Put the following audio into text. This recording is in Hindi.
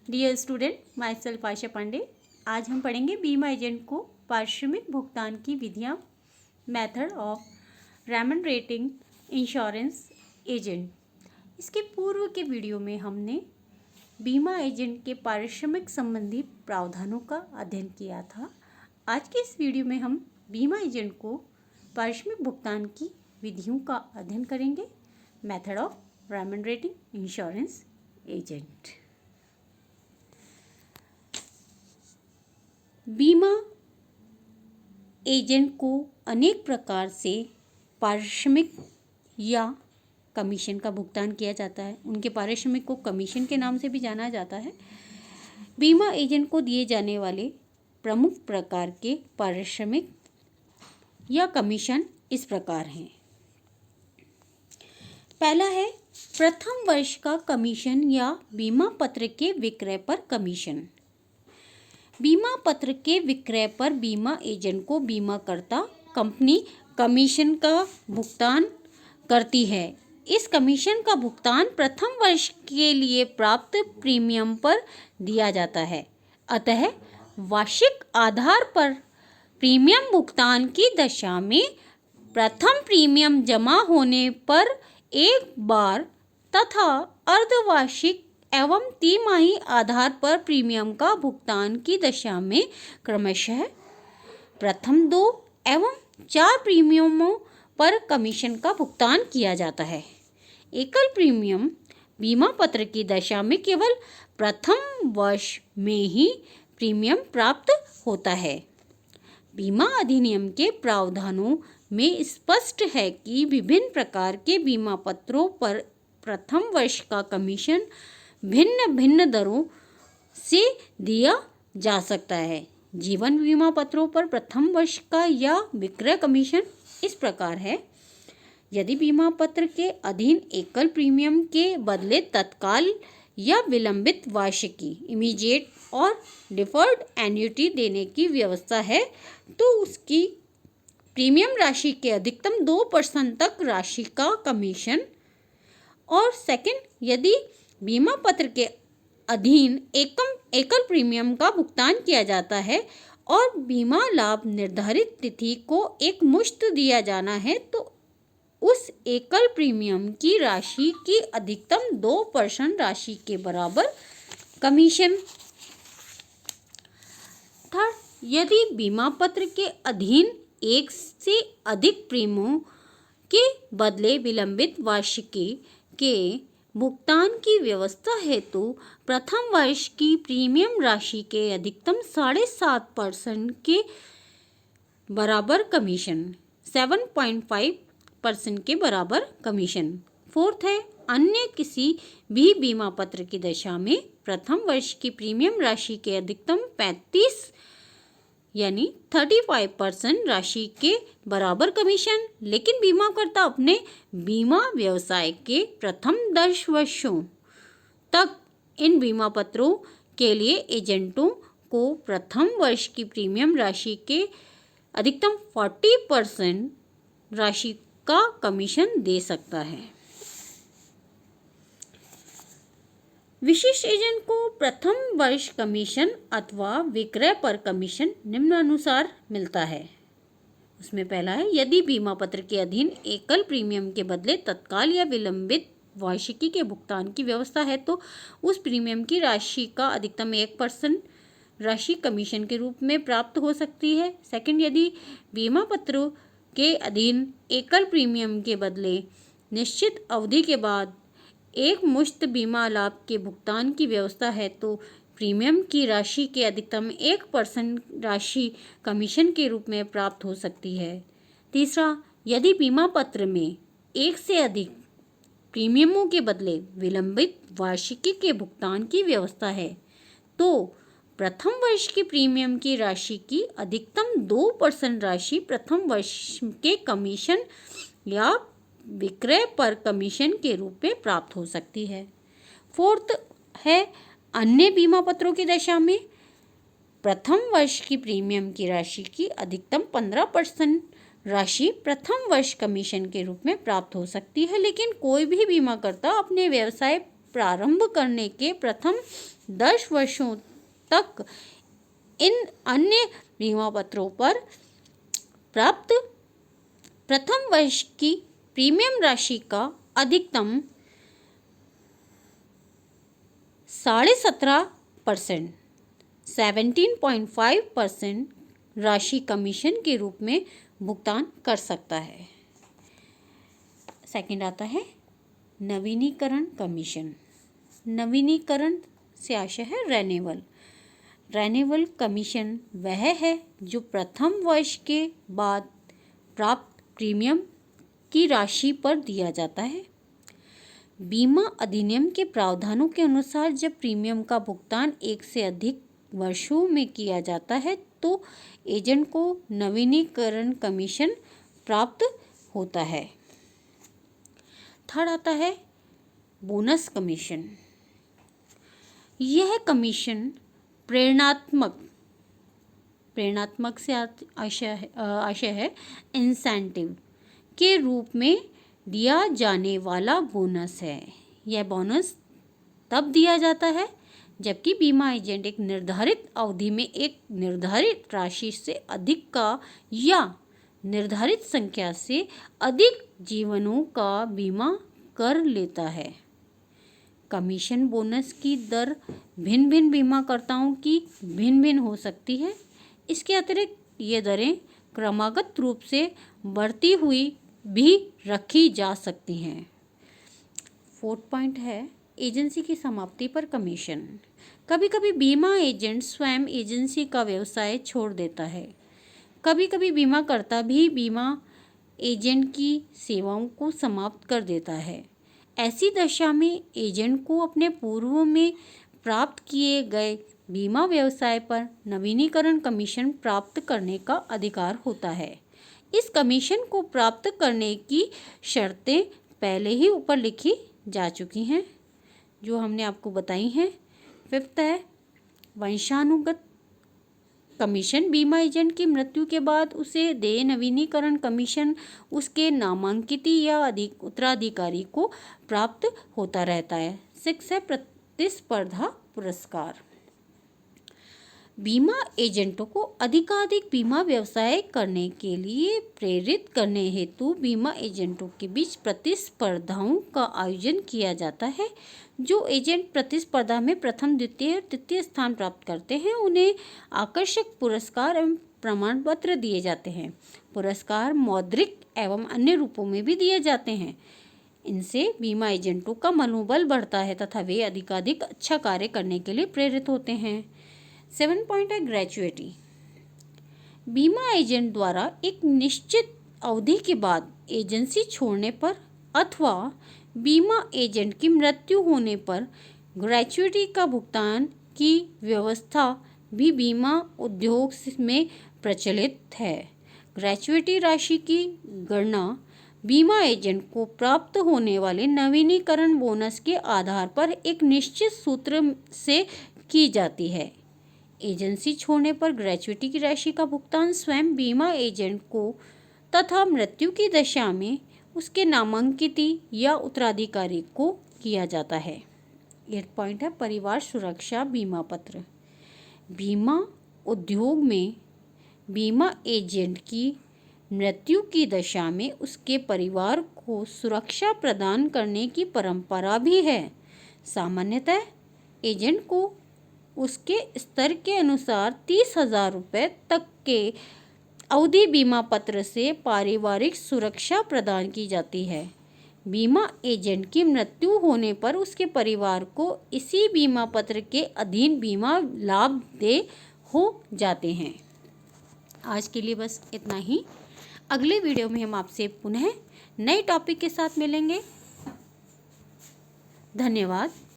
डियर स्टूडेंट, माई सेल्फ आशा पांडे। आज हम पढ़ेंगे बीमा एजेंट को पारिश्रमिक भुगतान की विधियाँ, मेथड ऑफ रेम्यूनरेटिंग इंश्योरेंस एजेंट। इसके पूर्व के वीडियो में हमने बीमा एजेंट के पारिश्रमिक संबंधी प्रावधानों का अध्ययन किया था। आज के इस वीडियो में हम बीमा एजेंट को पारिश्रमिक भुगतान की विधियों का अध्ययन करेंगे, मेथड ऑफ रेम्यूनरेटिंग इंश्योरेंस एजेंट। बीमा एजेंट को अनेक प्रकार से पारिश्रमिक या कमीशन का भुगतान किया जाता है। उनके पारिश्रमिक को कमीशन के नाम से भी जाना जाता है। बीमा एजेंट को दिए जाने वाले प्रमुख प्रकार के पारिश्रमिक या कमीशन इस प्रकार हैं। पहला है प्रथम वर्ष का कमीशन या बीमा पत्र के विक्रय पर कमीशन। बीमा पत्र के विक्रय पर बीमा एजेंट को बीमाकर्ता कंपनी कमीशन का भुगतान करती है। इस कमीशन का भुगतान प्रथम वर्ष के लिए प्राप्त प्रीमियम पर दिया जाता है। अतः वार्षिक आधार पर प्रीमियम भुगतान की दशा में प्रथम प्रीमियम जमा होने पर एक बार तथा अर्धवार्षिक एवं तिमाही आधार पर प्रीमियम का भुगतान की दशा में क्रमशः प्रथम 2 एवं 4 प्रीमियमों पर कमीशन का भुगतान किया जाता है। एकल प्रीमियम बीमा पत्र की दशा में केवल प्रथम वर्ष में ही प्रीमियम प्राप्त होता है। बीमा अधिनियम के प्रावधानों में स्पष्ट है कि विभिन्न प्रकार के बीमा पत्रों पर प्रथम वर्ष का कमीशन भिन्न भिन्न दरों से दिया जा सकता है। जीवन बीमा पत्रों पर प्रथम वर्ष का या विक्रय कमीशन इस प्रकार है। यदि बीमा पत्र के अधीन एकल प्रीमियम के बदले तत्काल या विलंबित वार्षिकी इमीडिएट और डिफर्ड एन्युटी देने की व्यवस्था है तो उसकी प्रीमियम राशि के अधिकतम 2% तक राशि का कमीशन। और सेकंड, यदि बीमा पत्र के अधीन एकल प्रीमियम का भुगतान किया जाता है और बीमा लाभ निर्धारित तिथि को एक मुश्त दिया जाना है तो उस एकल प्रीमियम की राशि की अधिकतम 2% राशि के बराबर कमीशन। थर्ड, यदि बीमा पत्र के अधीन एक से अधिक प्रीमियमों के बदले विलंबित वार्षिकी के भुगतान की व्यवस्था है तो प्रथम वर्ष की प्रीमियम राशि के अधिकतम 7.5% के बराबर कमीशन, 7.5% के बराबर कमीशन। फोर्थ है, अन्य किसी भी बीमा पत्र की दशा में प्रथम वर्ष की प्रीमियम राशि के अधिकतम 35 यानी 35% राशि के बराबर कमीशन। लेकिन बीमाकर्ता अपने बीमा व्यवसाय के प्रथम 10 वर्षों तक इन बीमा पत्रों के लिए एजेंटों को प्रथम वर्ष की प्रीमियम राशि के अधिकतम 40% राशि का कमीशन दे सकता है। विशिष्ट एजेंट को प्रथम वर्ष कमीशन अथवा विक्रय पर कमीशन निम्नानुसार मिलता है। उसमें पहला है, यदि बीमा पत्र के अधीन एकल प्रीमियम के बदले तत्काल या विलंबित वार्षिकी के भुगतान की व्यवस्था है तो उस प्रीमियम की राशि का अधिकतम 1% राशि कमीशन के रूप में प्राप्त हो सकती है। सेकंड, यदि बीमा पत्रों के अधीन एकल प्रीमियम के बदले निश्चित अवधि के बाद एक मुश्त बीमा लाभ के भुगतान की व्यवस्था है तो प्रीमियम की राशि के अधिकतम 1% राशि कमीशन के रूप में प्राप्त हो सकती है। तीसरा, यदि बीमा पत्र में एक से अधिक प्रीमियमों के बदले विलंबित वार्षिकी के भुगतान की व्यवस्था है तो प्रथम वर्ष की प्रीमियम की राशि की अधिकतम 2% राशि प्रथम वर्ष के कमीशन या विक्रय पर कमीशन के रूप में प्राप्त हो सकती है। फोर्थ है, अन्य बीमा पत्रों की दशा में प्रथम वर्ष की प्रीमियम की राशि की अधिकतम 15% राशि प्रथम वर्ष कमीशन के रूप में प्राप्त हो सकती है। लेकिन कोई भी बीमाकर्ता अपने व्यवसाय प्रारंभ करने के प्रथम 10 वर्षों तक इन अन्य बीमा पत्रों पर प्राप्त प्रथम वर्ष की प्रीमियम राशि का अधिकतम 17.5% 17.5% राशि कमीशन के रूप में भुगतान कर सकता है। सेकंड आता है नवीनीकरण कमीशन। नवीनीकरण से आशय है रेन्यूअल कमीशन वह है जो प्रथम वर्ष के बाद प्राप्त प्रीमियम की राशि पर दिया जाता है। बीमा अधिनियम के प्रावधानों के अनुसार जब प्रीमियम का भुगतान एक से अधिक वर्षों में किया जाता है तो एजेंट को नवीनीकरण कमीशन प्राप्त होता है। थर्ड आता है बोनस कमीशन। यह कमीशन प्रेरणात्मक से आशय है इंसेंटिव के रूप में दिया जाने वाला बोनस है। यह बोनस तब दिया जाता है जबकि बीमा एजेंट एक निर्धारित अवधि में एक निर्धारित राशि से अधिक का या निर्धारित संख्या से अधिक जीवनों का बीमा कर लेता है। कमीशन बोनस की दर भिन्न भिन्न बीमाकर्ताओं की भिन्न भिन्न हो सकती है। इसके अतिरिक्त ये दरें क्रमागत रूप से बढ़ती हुई भी रखी जा सकती हैं। फोर्थ पॉइंट है एजेंसी की समाप्ति पर कमीशन। कभी कभी बीमा एजेंट स्वयं एजेंसी का व्यवसाय छोड़ देता है। कभी कभी बीमाकर्ता भी बीमा एजेंट की सेवाओं को समाप्त कर देता है। ऐसी दशा में एजेंट को अपने पूर्व में प्राप्त किए गए बीमा व्यवसाय पर नवीनीकरण कमीशन प्राप्त करने का अधिकार होता है। इस कमीशन को प्राप्त करने की शर्तें पहले ही ऊपर लिखी जा चुकी हैं जो हमने आपको बताई हैं। फिफ्थ है वंशानुगत कमीशन। बीमा एजेंट की मृत्यु के बाद उसे देय नवीनीकरण कमीशन उसके नामांकित या उत्तराधिकारी को प्राप्त होता रहता है। 6 है प्रतिस्पर्धा पुरस्कार। बीमा एजेंटों को अधिकाधिक बीमा व्यवसाय करने के लिए प्रेरित करने हेतु बीमा एजेंटों के बीच प्रतिस्पर्धाओं का आयोजन किया जाता है। जो एजेंट प्रतिस्पर्धा में प्रथम, द्वितीय और तृतीय स्थान प्राप्त करते हैं उन्हें आकर्षक पुरस्कार एवं प्रमाण पत्र दिए जाते हैं। पुरस्कार मौद्रिक एवं अन्य रूपों में भी दिए जाते हैं। इनसे बीमा एजेंटों का मनोबल बढ़ता है तथा वे अधिकाधिक अच्छा कार्य करने के लिए प्रेरित होते हैं। 7 पॉइंट है ग्रेच्युइटी। बीमा एजेंट द्वारा एक निश्चित अवधि के बाद एजेंसी छोड़ने पर अथवा बीमा एजेंट की मृत्यु होने पर ग्रेच्युइटी का भुगतान की व्यवस्था भी बीमा उद्योग में प्रचलित है। ग्रेच्युइटी राशि की गणना बीमा एजेंट को प्राप्त होने वाले नवीनीकरण बोनस के आधार पर एक निश्चित सूत्र से की जाती है। एजेंसी छोड़ने पर ग्रेच्युइटी की राशि का भुगतान स्वयं बीमा एजेंट को तथा मृत्यु की दशा में उसके नामांकित या उत्तराधिकारी को किया जाता है। 8 पॉइंट है परिवार सुरक्षा बीमा पत्र। बीमा उद्योग में बीमा एजेंट की मृत्यु की दशा में उसके परिवार को सुरक्षा प्रदान करने की परंपरा भी है। सामान्यतः एजेंट को उसके स्तर के अनुसार 30,000 रुपये तक के अवधि बीमा पत्र से पारिवारिक सुरक्षा प्रदान की जाती है। बीमा एजेंट की मृत्यु होने पर उसके परिवार को इसी बीमा पत्र के अधीन बीमा लाभ देय हो जाते हैं। आज के लिए बस इतना ही। अगले वीडियो में हम आपसे पुनः नए टॉपिक के साथ मिलेंगे। धन्यवाद।